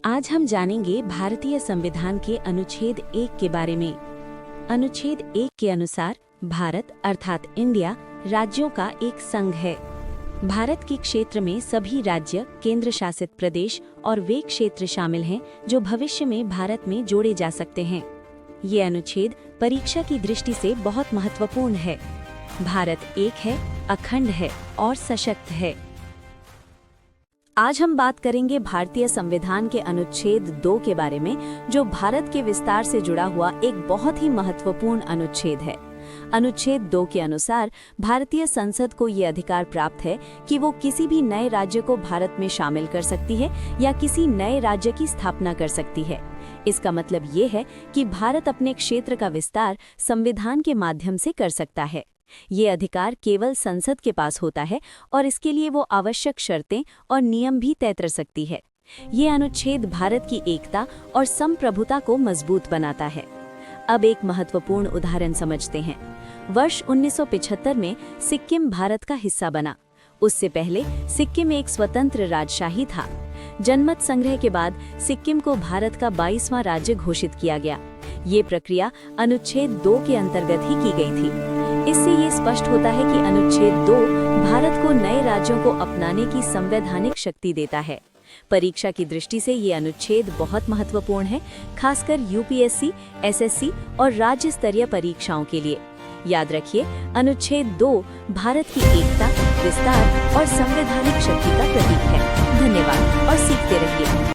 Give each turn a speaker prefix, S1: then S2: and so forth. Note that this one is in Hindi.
S1: आज हम जानेंगे भारतीय संविधान के अनुच्छेद 1 के बारे में। अनुच्छेद 1 के अनुसार भारत अर्थात इंडिया राज्यों का एक संघ है। भारत के क्षेत्र में सभी राज्य, केंद्र शासित प्रदेश और वे क्षेत्र शामिल हैं जो भविष्य में भारत में जोड़े जा सकते हैं। ये अनुच्छेद परीक्षा की दृष्टि से बहुत महत्वपूर्ण है। भारत एक है, अखंड है और सशक्त है। आज हम बात करेंगे भारतीय संविधान के अनुच्छेद 2 के बारे में, जो भारत के विस्तार से जुड़ा हुआ एक बहुत ही महत्वपूर्ण अनुच्छेद है। अनुच्छेद 2 के अनुसार भारतीय संसद को ये अधिकार प्राप्त है कि वो किसी भी नए राज्य को भारत में शामिल कर सकती है या किसी नए राज्य की स्थापना कर सकती है। इसका मतलब ये है कि भारत अपने क्षेत्र का विस्तार संविधान के माध्यम से कर सकता है। ये अधिकार केवल संसद के पास होता है और इसके लिए वो आवश्यक शर्तें और नियम भी तय कर सकती है। ये अनुच्छेद भारत की एकता और संप्रभुता को मजबूत बनाता है। अब एक महत्वपूर्ण उदाहरण समझते हैं। वर्ष 1975 में सिक्किम भारत का हिस्सा बना। उससे पहले सिक्किम एक स्वतंत्र राजशाही था। जनमत संग्रह के बाद सिक्किम को भारत का 22वां राज्य घोषित किया गया। ये प्रक्रिया अनुच्छेद 2 के अंतर्गत ही की गई थी। इससे ये स्पष्ट होता है कि अनुच्छेद 2 भारत को नए राज्यों को अपनाने की संवैधानिक शक्ति देता है। परीक्षा की दृष्टि से ये अनुच्छेद बहुत महत्वपूर्ण है, खासकर यूपीएससी, एसएससी और राज्य स्तरीय परीक्षाओं के लिए। याद रखिए, अनुच्छेद 2 भारत की एकता, विस्तार और संवैधानिक शक्ति का प्रतीक है। धन्यवाद और सीखते रहिए।